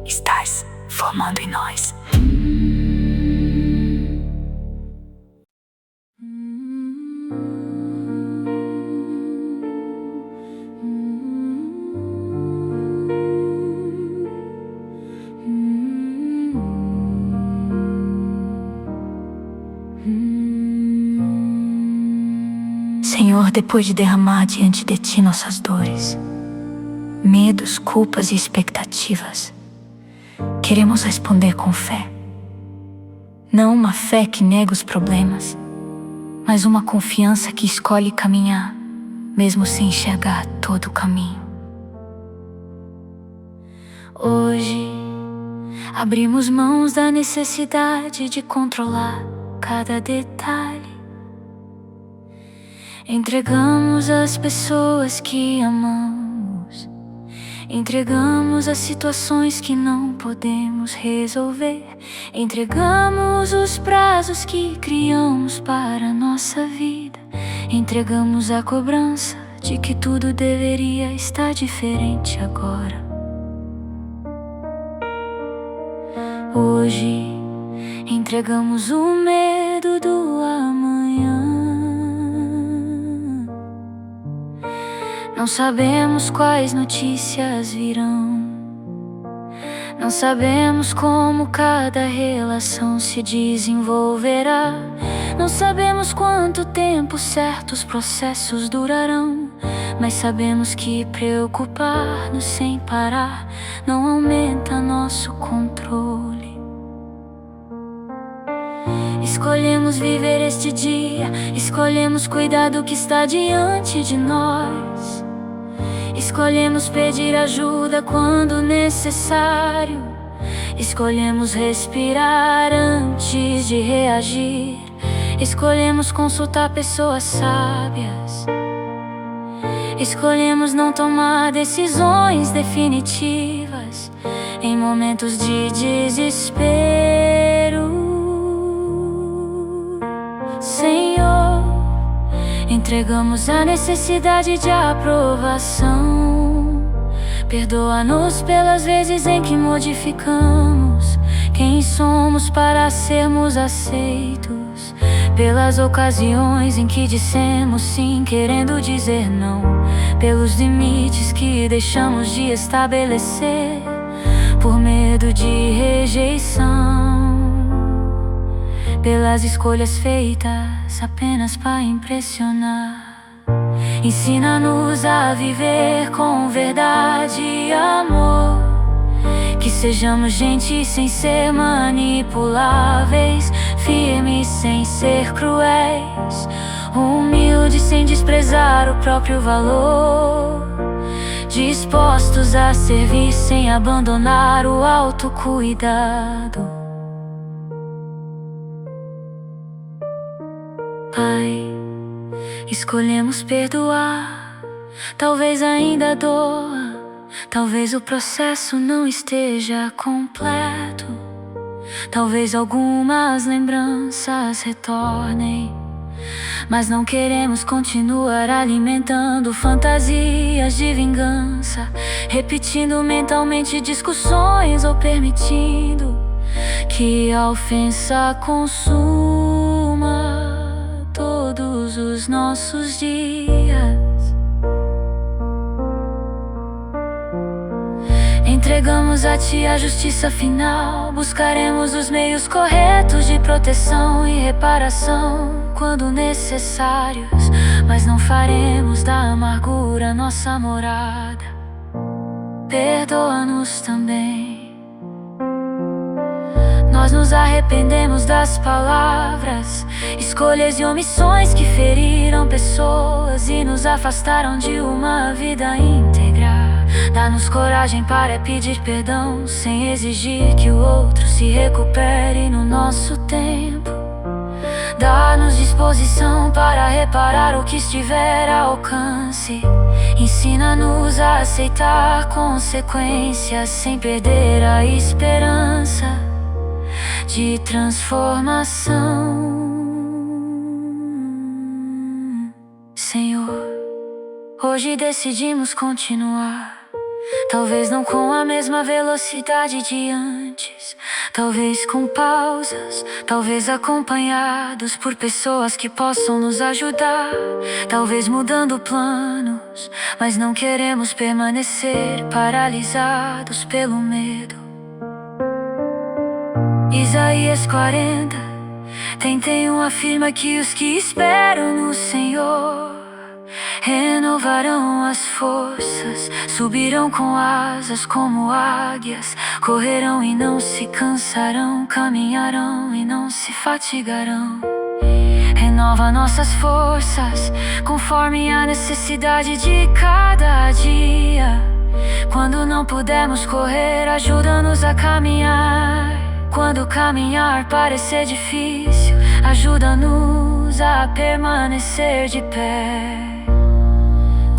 estás formando em nós. Senhor, depois de derramar diante de Ti nossas dores, medos, culpas e expectativas, queremos responder com fé. Não uma fé que nega os problemas, mas uma confiança que escolhe caminhar, mesmo sem enxergar todo o caminho. Hoje, abrimos mãos da necessidade de controlar cada detalhe. Entregamos as pessoas que amamos. Entregamos as situações que não podemos resolver. Entregamos os prazos que criamos para nossa vida. Entregamos a cobrança de que tudo deveria estar diferente agora. Hoje, entregamos o medo do amanhã. Não sabemos quais notícias virão. Não sabemos como cada relação se desenvolverá. Não sabemos quanto tempo certos processos durarão. Mas sabemos que preocupar-nos sem parar não aumenta nosso controle. Escolhemos viver este dia. Escolhemos cuidar do que está diante de nós. Escolhemos pedir ajuda quando necessário. Escolhemos respirar antes de reagir. Escolhemos consultar pessoas sábias. Escolhemos não tomar decisões definitivas em momentos de desespero. Senhor, Entregamos a necessidade de aprovação. Perdoa-nos pelas vezes em que modificamos quem somos para sermos aceitos, pelas ocasiões em que dissemos sim querendo dizer não, pelos limites que deixamos de estabelecer por medo de rejeição, pelas escolhas feitas apenas para impressionar. Ensina-nos a viver com verdade e amor, que sejamos gentis sem ser manipuláveis, firmes sem ser cruéis, humildes sem desprezar o próprio valor, dispostos a servir sem abandonar o autocuidado. Pai, escolhemos perdoar, talvez ainda doa, talvez o processo não esteja completo, talvez algumas lembranças retornem, mas não queremos continuar alimentando fantasias de vingança, repetindo mentalmente discussões ou permitindo que a ofensa consuma todos os nossos dias. Entregamos a Ti a justiça final, buscaremos os meios corretos de proteção e reparação quando necessários, mas não faremos da amargura nossa morada. Perdoa-nos também. Nós nos arrependemos das palavras, escolhas e omissões que feriram pessoas e nos afastaram de uma vida íntegra. Dá-nos coragem para pedir perdão, sem exigir que o outro se recupere no nosso tempo. Dá-nos disposição para reparar o que estiver ao alcance. Ensina-nos a aceitar consequências sem perder a esperança de transformação. Senhor, hoje decidimos continuar, talvez não com a mesma velocidade de antes, talvez com pausas, talvez acompanhados por pessoas que possam nos ajudar, talvez mudando planos, mas não queremos permanecer paralisados pelo medo. Isaías 40, 31 afirma que os que esperam no Senhor renovarão as forças, subirão com asas como águias, correrão e não se cansarão, caminharão e não se fatigarão. Renova nossas forças conforme a necessidade de cada dia. Quando não pudermos correr, ajuda-nos a caminhar. Quando caminhar parecer difícil, ajuda-nos a permanecer de pé.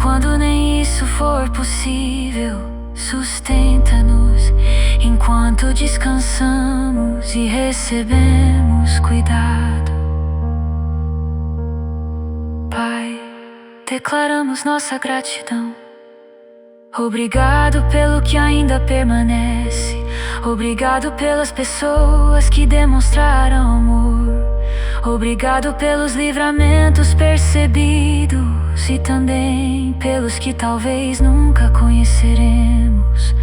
Quando nem isso for possível, sustenta-nos enquanto descansamos e recebemos cuidado. Pai, declaramos nossa gratidão. Obrigado pelo que ainda permanece. Obrigado pelas pessoas que demonstraram amor. Obrigado pelos livramentos percebidos e também pelos que talvez nunca conheceremos.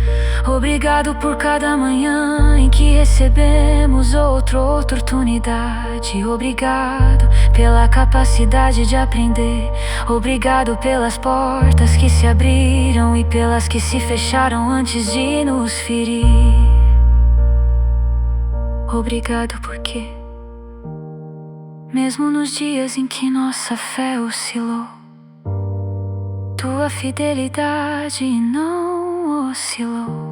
Obrigado por cada manhã em que recebemos outra oportunidade. Obrigado pela capacidade de aprender. Obrigado pelas portas que se abriram e pelas que se fecharam antes de nos ferir. Obrigado porque, mesmo nos dias em que nossa fé oscilou, Tua fidelidade não oscilou.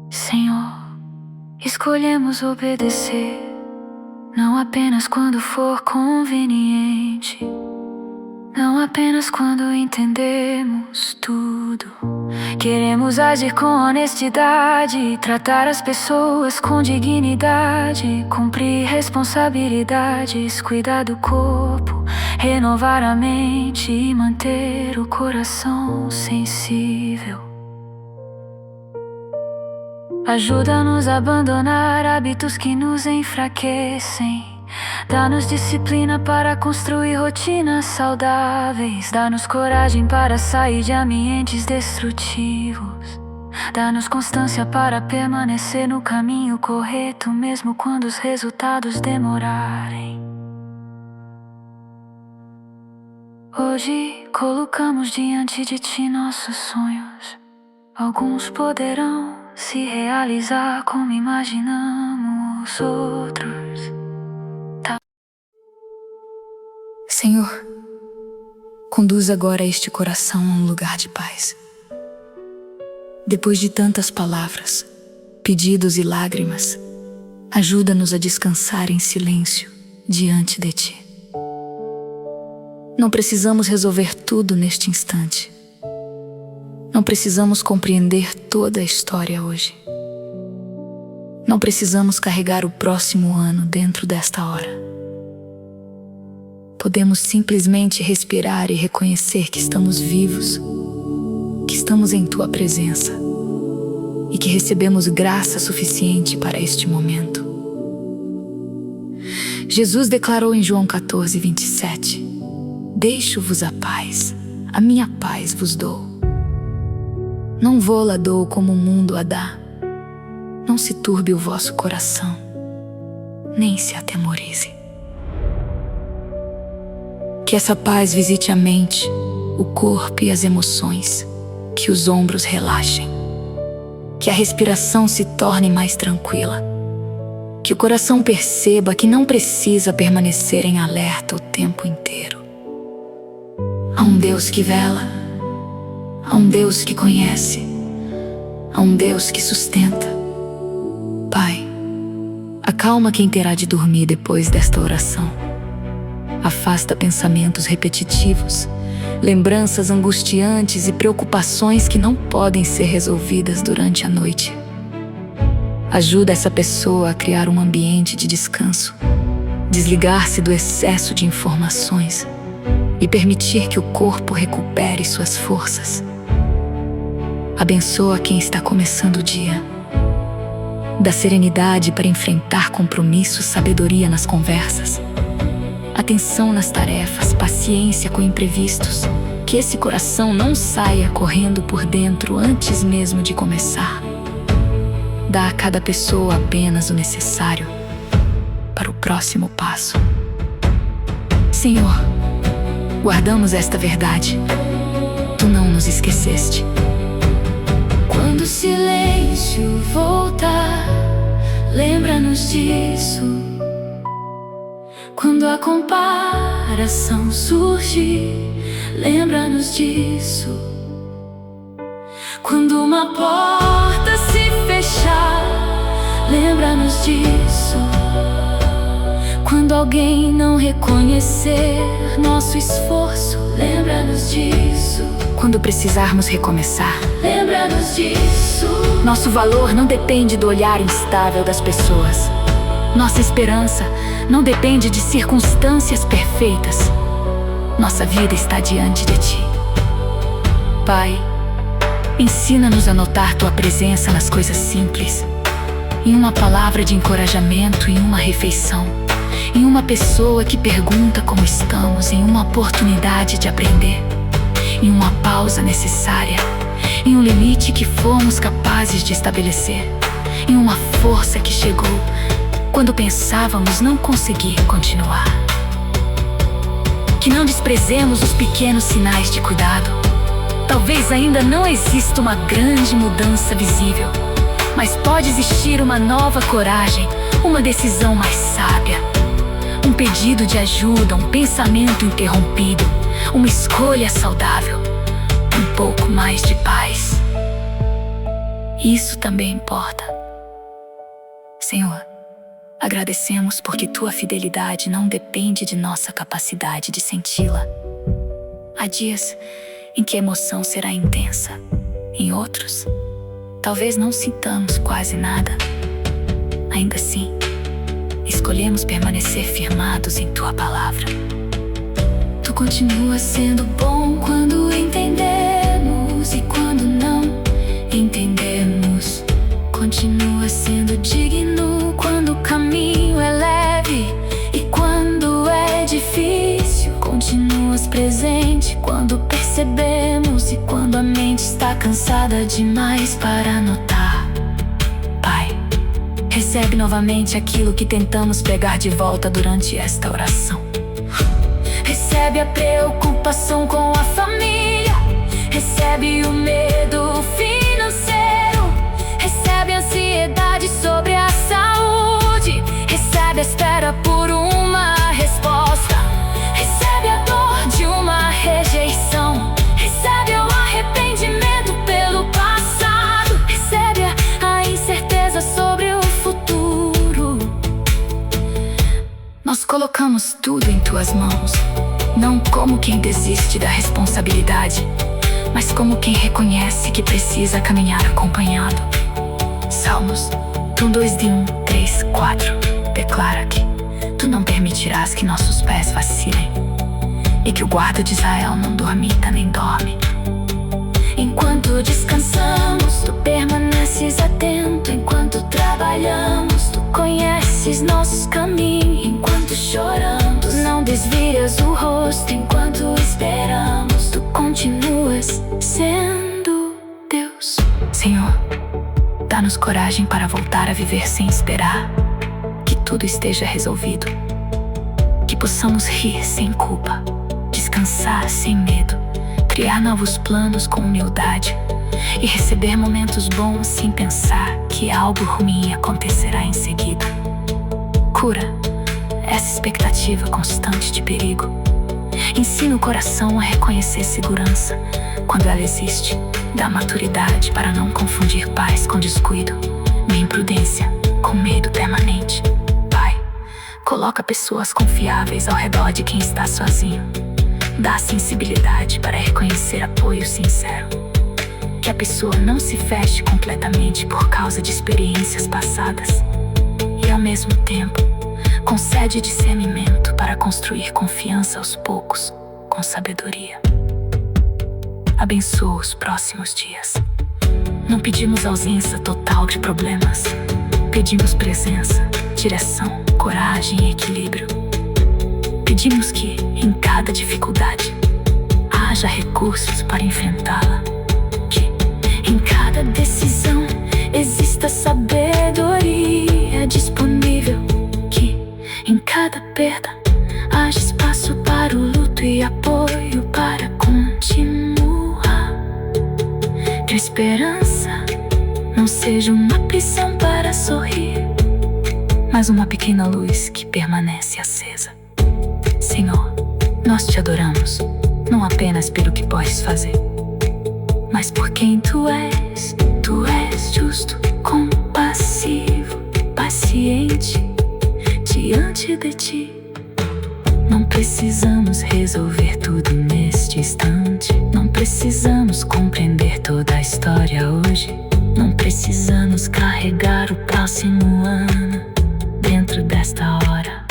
Senhor, escolhemos obedecer, não apenas quando for conveniente, Não apenas quando entendemos tudo. Queremos agir com honestidade, tratar as pessoas com dignidade, cumprir responsabilidades, cuidar do corpo, renovar a mente e manter o coração sensível. Ajuda-nos a abandonar hábitos que nos enfraquecem. Dá-nos disciplina para construir rotinas saudáveis. Dá-nos coragem para sair de ambientes destrutivos. Dá-nos constância para permanecer no caminho correto, mesmo quando os resultados demorarem. Hoje colocamos diante de Ti nossos sonhos. Alguns poderão se realizar como imaginamos, outros. Senhor, conduz agora este coração a um lugar de paz. Depois de tantas palavras, pedidos e lágrimas, ajuda-nos a descansar em silêncio diante de Ti. Não precisamos resolver tudo neste instante. Não precisamos compreender toda a história hoje. Não precisamos carregar o próximo ano dentro desta hora. Podemos simplesmente respirar e reconhecer que estamos vivos, que estamos em Tua presença e que recebemos graça suficiente para este momento. Jesus declarou em João 14:27: Deixo-vos a paz, a minha paz vos dou. Não vô-la dou como o mundo a dá. Não se turbe o vosso coração, nem se atemorize. Que essa paz visite a mente, o corpo e as emoções, que os ombros relaxem, que a respiração se torne mais tranquila, que o coração perceba que não precisa permanecer em alerta o tempo inteiro. Há um Deus que vela, há um Deus que conhece, há um Deus que sustenta. Pai, acalma quem terá de dormir depois desta oração. Afasta pensamentos repetitivos, lembranças angustiantes e preocupações que não podem ser resolvidas durante a noite. Ajuda essa pessoa a criar um ambiente de descanso, desligar-se do excesso de informações e permitir que o corpo recupere suas forças. Abençoa quem está começando o dia. Dá serenidade para enfrentar compromissos, sabedoria nas conversas, atenção nas tarefas, paciência com imprevistos. Que esse coração não saia correndo por dentro antes mesmo de começar. Dá a cada pessoa apenas o necessário para o próximo passo. Senhor, guardamos esta verdade. Tu não nos esqueceste. Quando o silêncio voltar, lembra-nos disso. Quando a comparação surgir, lembra-nos disso. Quando uma porta se fechar, lembra-nos disso. Quando alguém não reconhecer nosso esforço, lembra-nos disso. Quando precisarmos recomeçar, lembra-nos disso. Nosso valor não depende do olhar instável das pessoas. Nossa esperança não depende de circunstâncias perfeitas. Nossa vida está diante de Ti. Pai, ensina-nos a notar Tua presença nas coisas simples, em uma palavra de encorajamento, em uma refeição, em uma pessoa que pergunta como estamos, em uma oportunidade de aprender, em uma pausa necessária, em um limite que fomos capazes de estabelecer, em uma força que chegou quando pensávamos não conseguir continuar. Que não desprezemos os pequenos sinais de cuidado. Talvez ainda não exista uma grande mudança visível, mas pode existir uma nova coragem, uma decisão mais sábia, um pedido de ajuda, um pensamento interrompido, uma escolha saudável, um pouco mais de paz. Isso também importa. Senhor, agradecemos porque Tua fidelidade não depende de nossa capacidade de senti-la. Há dias em que a emoção será intensa. Em outros, talvez não sintamos quase nada. Ainda assim, escolhemos permanecer firmados em tua palavra. Tu continuas sendo bom quando entendemos e quando não entendemos. Continua sendo digno quando o caminho é leve e quando é difícil. Continuas presente quando percebemos e quando a mente está cansada demais para notar. Pai, recebe novamente aquilo que tentamos pegar de volta durante esta oração. Recebe a preocupação com a família, recebe o medo financeiro, recebe a ansiedade sobre a saúde, recebe a espera por uma resposta, recebe a dor de uma rejeição, recebe o arrependimento pelo passado, recebe a incerteza sobre o futuro. Nós colocamos tudo em tuas mãos, não como quem desiste da responsabilidade, mas como quem reconhece que precisa caminhar acompanhado. Salmos 1, 3, 4 declara que tu não permitirás que nossos pés vacilem e que o guarda de Israel não dormita nem dorme. Enquanto descansamos, tu permaneces atento. Enquanto trabalhamos, tu conheces nossos caminhos. Enquanto choramos, não desvias o rosto. Enquanto esperamos, tu continuas sendo Deus. Senhor, dá-nos coragem para voltar a viver sem esperar que tudo esteja resolvido. Que possamos rir sem culpa, descansar sem medo, criar novos planos com humildade e receber momentos bons sem pensar que algo ruim acontecerá em seguida. Cura essa expectativa constante de perigo. Ensina o coração a reconhecer segurança quando ela existe. Dá maturidade para não confundir paz com descuido, nem prudência com medo permanente. Pai, coloca pessoas confiáveis ao redor de quem está sozinho. Dá sensibilidade para reconhecer apoio sincero. Que a pessoa não se feche completamente por causa de experiências passadas. E ao mesmo tempo, concede discernimento para construir confiança aos poucos, com sabedoria. Abençoa os próximos dias. Não pedimos ausência total de problemas. Pedimos presença, direção, coragem e equilíbrio. Pedimos que, em cada dificuldade, haja recursos para enfrentá-la. Que, em cada decisão, exista sabedoria disponível. Que, em cada perda, haja espaço para o luto e apoio para continuar. Que a esperança não seja uma prisão para sorrir, mas uma pequena luz que permanece acesa. Senhor, nós te adoramos, não apenas pelo que podes fazer, mas por quem tu és. Tu és justo, compassivo, paciente diante de ti. Não precisamos resolver tudo neste instante. Não precisamos compreender toda a história hoje. Não precisamos carregar o próximo ano dentro desta hora.